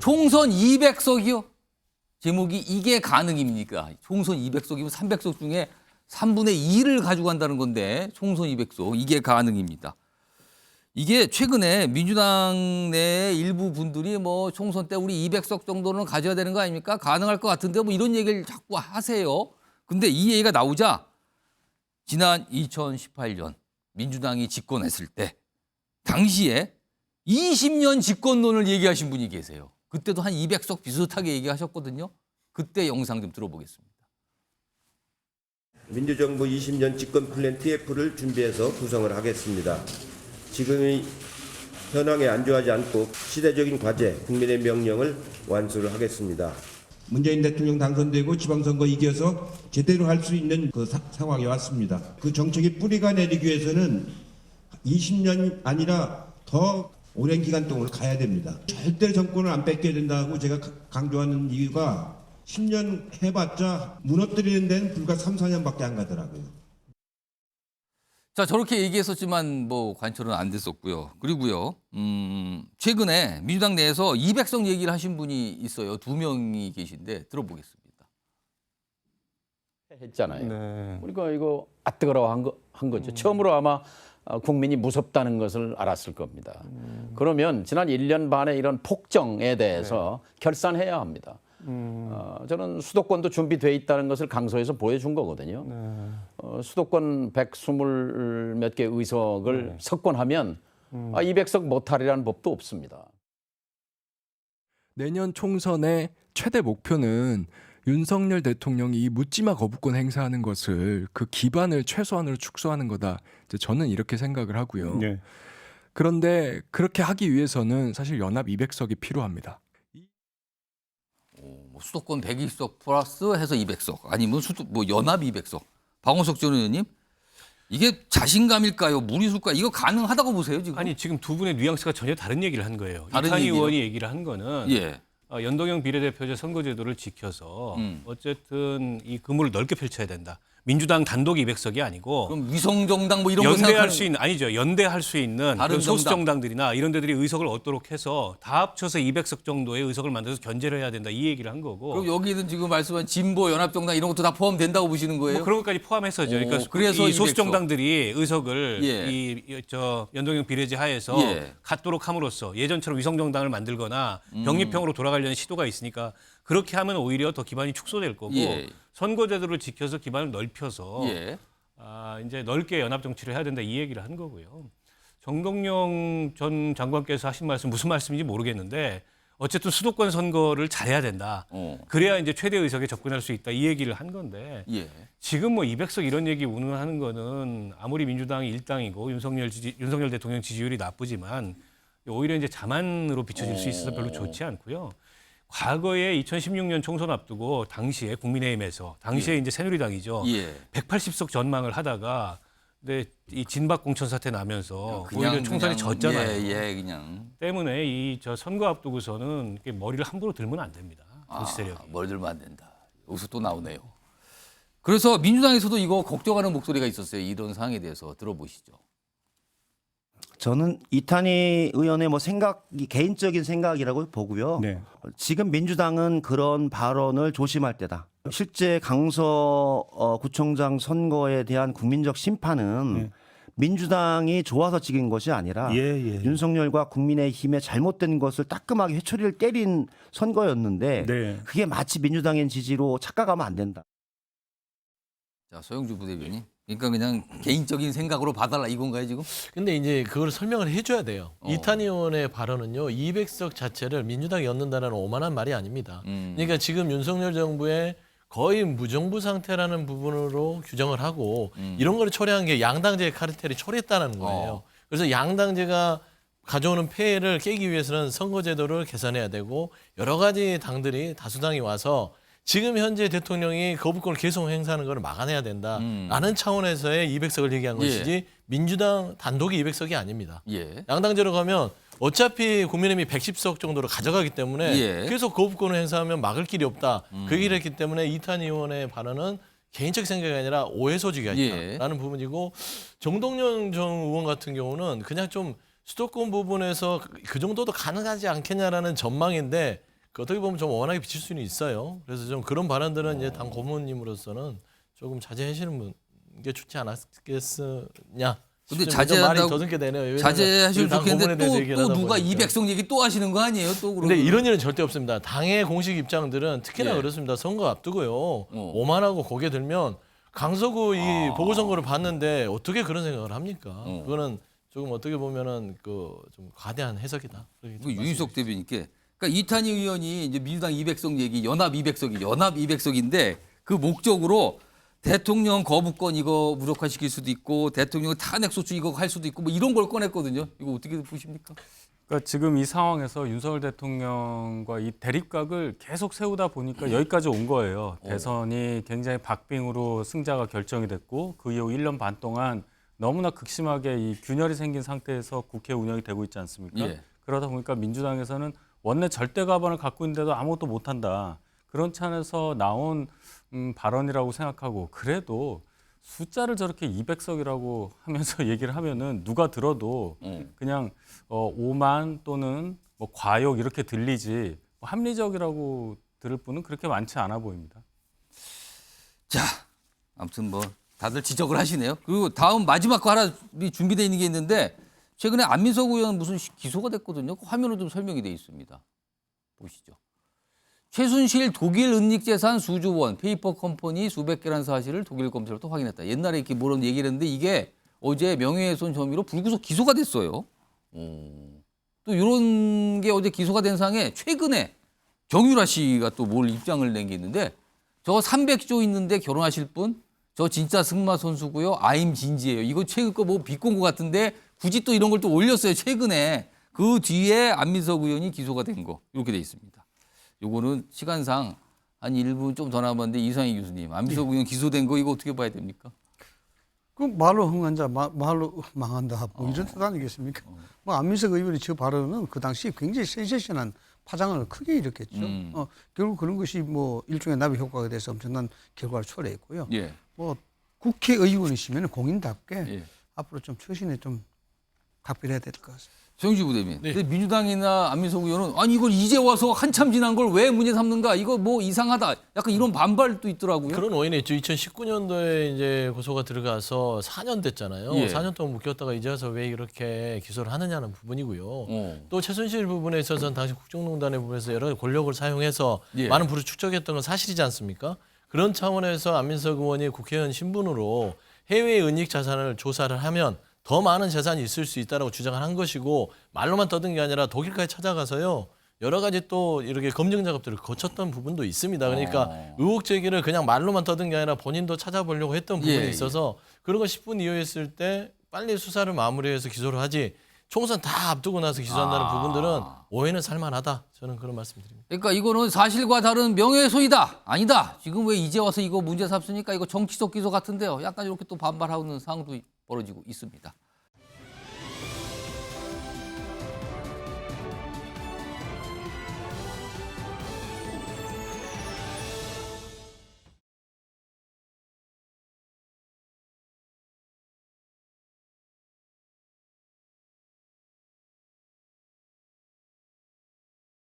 총선 200석이요. 제목이 이게 가능입니까? 총선 200석이면 300석 중에 3분의 2를 가져간다는 건데 총선 200석 이게 가능입니다. 이게 최근에 민주당 내 일부 분들이 뭐 총선 때 우리 200석 정도는 가져야 되는 거 아닙니까? 가능할 것 같은데 뭐 이런 얘기를 자꾸 하세요. 근데 이 얘기가 나오자 지난 2018년 민주당이 집권했을 때 당시에 20년 집권론을 얘기하신 분이 계세요. 그때도 한 200석 비슷하게 얘기하셨거든요. 그때 영상 좀 들어보겠습니다. 민주정부 20년 집권 플랜 TF를 준비해서 구성을 하겠습니다. 지금의 현황에 안주하지 않고 시대적인 과제, 국민의 명령을 완수를 하겠습니다. 문재인 대통령 당선되고 지방선거 이겨서 제대로 할 수 있는 그 상황에 왔습니다. 그 정책의 뿌리가 내리기 위해서는 20년 아니라 더 오랜 기간 동안 가야 됩니다. 절대로 정권을 안 뺏겨야 된다고 제가 강조하는 이유가 10년 해봤자 무너뜨리는 데는 불과 3, 4년밖에 안 가더라고요. 자, 저렇게 얘기했었지만 뭐 관철은 안 됐었고요. 그리고요, 최근에 민주당 내에서 200석 얘기를 하신 분이 있어요. 2명이 계신데 들어보겠습니다. 했잖아요. 네. 그러니까 이거 뜨거워 한 거죠. 처음으로 아마 국민이 무섭다는 것을 알았을 겁니다. 그러면 지난 1년 반의 이런 폭정에 대해서 결산해야 합니다. 저는 수도권도 준비돼 있다는 것을 강서에서 보여준 거거든요. 수도권 120 몇 개 의석을 석권하면 200석 못하리라는 법도 없습니다. 내년 총선의 최대 목표는 윤석열 대통령이 이 묻지마 거부권 행사하는 것을 그 기반을 최소한으로 축소하는 거다. 이제 저는 이렇게 생각을 하고요. 네. 그런데 그렇게 하기 위해서는 사실 연합 200석이 필요합니다. 수도권 120석 플러스 해서 200석 아니면 연합 200석. 박원석 전 의원님, 이게 자신감일까요? 무리수일까요? 이거 가능하다고 보세요 지금? 아니 지금 두 분의 뉘앙스가 전혀 다른 얘기를 한 거예요. 다른 이탄희 얘기요? 의원이 얘기를 한 거는 예. 연동형 비례대표제 선거제도를 지켜서 어쨌든 이 그물을 넓게 펼쳐야 된다. 민주당 단독 200석이 아니고 그럼 위성정당 뭐 이런 거 연대할 생각하는 수 있는 아니죠. 연대할 수 있는 다른 소수 정당. 정당들이나 이런 데들이 의석을 얻도록 해서 다 합쳐서 200석 정도의 의석을 만들어서 견제를 해야 된다. 이 얘기를 한 거고. 그럼 여기는 지금 말씀한 진보 연합정당 이런 것도 다 포함된다고 보시는 거예요? 뭐 그런 것까지 포함해서죠. 그러니까 그래서 이 소수 200석. 정당들이 의석을 예. 연동형 비례제 하에서 예. 갖도록 함으로써 예전처럼 위성 정당을 만들거나 병립형으로 돌아가려는 시도가 있으니까 그렇게 하면 오히려 더 기반이 축소될 거고 예. 선거제도를 지켜서 기반을 넓혀서 예. 이제 넓게 연합 정치를 해야 된다 이 얘기를 한 거고요. 정동영 전 장관께서 하신 말씀 무슨 말씀인지 모르겠는데 어쨌든 수도권 선거를 잘해야 된다. 그래야 이제 최대 의석에 접근할 수 있다 이 얘기를 한 건데 예. 지금 뭐 200석 이런 얘기 운운하는 거는 아무리 민주당이 일당이고 윤석열 대통령 지지율이 나쁘지만 오히려 이제 자만으로 비춰질 수 있어서 별로 좋지 않고요. 과거에 2016년 총선 앞두고 당시에 국민의힘에서 당시에 이제 새누리당이죠. 예. 180석 전망을 하다가 근데 이 진박 공천 사태 나면서 그냥, 오히려 총선이 졌잖아요. 예, 그냥. 때문에 이 선거 앞두고서는 이렇게 머리를 함부로 들면 안 됩니다. 정치 세력이. 머리 들면 안 된다. 여기서 또 나오네요. 그래서 민주당에서도 이거 걱정하는 목소리가 있었어요. 이런 상황에 대해서 들어보시죠. 저는 이탄희 의원의 뭐 생각이 개인적인 생각이라고 보고요. 네. 지금 민주당은 그런 발언을 조심할 때다. 실제 강서 구청장 선거에 대한 국민적 심판은 민주당이 좋아서 찍은 것이 아니라 윤석열과 국민의힘의 잘못된 것을 따끔하게 회초리를 때린 선거였는데 그게 마치 민주당의 지지로 착각하면 안 된다. 자, 소영주 부대변인. 그러니까 그냥 개인적인 생각으로 봐달라 이건가요 지금? 근데 이제 그걸 설명을 해줘야 돼요. 이탄희 의원의 발언은요, 200석 자체를 민주당이 얻는다는 오만한 말이 아닙니다. 그러니까 지금 윤석열 정부의 거의 무정부 상태라는 부분으로 규정을 하고 이런 걸 초래한 게 양당제의 카르텔이 초래했다는 거예요. 그래서 양당제가 가져오는 폐해를 깨기 위해서는 선거제도를 개선해야 되고 여러 가지 당들이 다수당이 와서 지금 현재 대통령이 거부권을 계속 행사하는 걸 막아내야 된다라는 차원에서의 200석을 얘기한 것이지 민주당 단독이 200석이 아닙니다. 예. 양당제로 가면 어차피 국민의힘이 110석 정도로 가져가기 때문에 예. 계속 거부권을 행사하면 막을 길이 없다. 그 얘기를 했기 때문에 이탄희 의원의 발언은 개인적 생각이 아니라 오해 소지가 있다라는 부분이고 정동영 전 의원 같은 경우는 그냥 좀 수도권 부분에서 그 정도도 가능하지 않겠냐라는 전망인데 그 어떻게 보면 좀 원하게 비칠 수는 있어요. 그래서 좀 그런 발언들은 이제 당 고문님으로서는 조금 자제하시는 게 좋지 않았겠느냐. 근데 싶습니다. 좀 말이 자제한다고 더듬게 되네요. 왜냐면 자제하시면 당 고문에 좋겠는데 대해서 얘기를 또 하다 누가 보니까. 200석 얘기 또 하시는 거 아니에요? 또 그러면. 근데 이런 일은 절대 없습니다. 당의 공식 입장들은 특히나 예. 그렇습니다. 선거 앞두고요. 오만하고 고개 들면 강서구 이 보궐선거를 봤는데 어떻게 그런 생각을 합니까? 그거는 조금 어떻게 보면은 그 좀 과대한 해석이다. 그 윤희석 대변인께 그러니까 이탄희 의원이 이제 민주당 200석 얘기 연합 200석인데 그 목적으로 대통령 거부권 이거 무력화시킬 수도 있고 대통령 탄핵 소추 이거 할 수도 있고 뭐 이런 걸 꺼냈거든요. 이거 어떻게 보십니까? 그러니까 지금 이 상황에서 윤석열 대통령과 이 대립각을 계속 세우다 보니까 여기까지 온 거예요. 대선이 굉장히 박빙으로 승자가 결정이 됐고 그 이후 1년 반 동안 너무나 극심하게 이 균열이 생긴 상태에서 국회 운영이 되고 있지 않습니까? 예. 그러다 보니까 민주당에서는 원내 절대 가반을 갖고 있는데도 아무것도 못한다. 그런 차원에서 나온 발언이라고 생각하고 그래도 숫자를 저렇게 200석이라고 하면서 얘기를 하면은 누가 들어도 그냥 5만 또는 뭐 과욕 이렇게 들리지 뭐 합리적이라고 들을 분은 그렇게 많지 않아 보입니다. 자, 아무튼 뭐 다들 지적을 하시네요. 그리고 다음 마지막 거 하나 준비되어 있는 게 있는데 최근에 안민석 의원 무슨 기소가 됐거든요. 그 화면으로 좀 설명이 되어 있습니다. 보시죠. 최순실 독일 은닉재산 수조 원 페이퍼 컴퍼니 수백 개라는 사실을 독일 검찰로 또 확인했다. 옛날에 이렇게 뭐라는 얘기를 했는데 이게 어제 명예훼손 혐의로 불구속 기소가 됐어요. 또 이런 게 어제 기소가 된 상에 최근에 정유라 씨가 또 뭘 입장을 낸 게 있는데 저 300조 있는데 결혼하실 분? 저 진짜 승마 선수고요. 아임 진지예요. 이거 최근 거 뭐 비꼰 거 같은데 굳이 또 이런 걸 또 올렸어요. 최근에. 그 뒤에 안민석 의원이 기소가 된 거. 이렇게 돼 있습니다. 요거는 시간상 한 1분 좀 더 남았는데 이상희 교수님. 안민석 의원 기소된 거 이거 어떻게 봐야 됩니까? 그 말로 흥한 자 말로 망한다. 뭐 이런 뜻 아니겠습니까? 뭐 안민석 의원의 저 발언은 그 당시 굉장히 센세이션한 파장을 크게 일으켰죠. 결국 그런 것이 뭐 일종의 나비 효과가 돼서 엄청난 결과를 초래했고요. 예. 뭐 국회의원이시면 공인답게 예. 앞으로 좀 처신에 좀 각별해야 될 것 같습니다. 정지 부대변인. 근데 민주당이나 안민석 의원은 아니 이걸 이제 와서 한참 지난 걸 왜 문제 삼는가? 이거 뭐 이상하다. 약간 이런 반발도 있더라고요. 그런 오인이 있죠. 2019년도에 이제 고소가 들어가서 4년 됐잖아요. 예. 4년 동안 묵혔다가 이제 와서 왜 이렇게 기소를 하느냐는 부분이고요. 또 최순실 부분에 있어서는 당시 국정농단의 부분에서 여러 가지 권력을 사용해서 예. 많은 부를 축적했던 건 사실이지 않습니까? 그런 차원에서 안민석 의원이 국회의원 신분으로 해외 은닉 자산을 조사를 하면 더 많은 재산이 있을 수 있다라고 주장을 한 것이고 말로만 떠든 게 아니라 독일까지 찾아가서요. 여러 가지 또 이렇게 검증 작업들을 거쳤던 부분도 있습니다. 그러니까 의혹 제기를 그냥 말로만 떠든 게 아니라 본인도 찾아보려고 했던 부분이 예, 있어서 그런 거 10분 이후였을 때 빨리 수사를 마무리해서 기소를 하지 총선 다 앞두고 나서 기소한다는 부분들은 오해는 살만하다. 저는 그런 말씀드립니다. 그러니까 이거는 사실과 다른 명예훼손이다. 아니다. 지금 왜 이제 와서 이거 문제 삼으니까 이거 정치적 기소 같은데요. 약간 이렇게 또 반발하는 상황도 벌어지고 있습니다.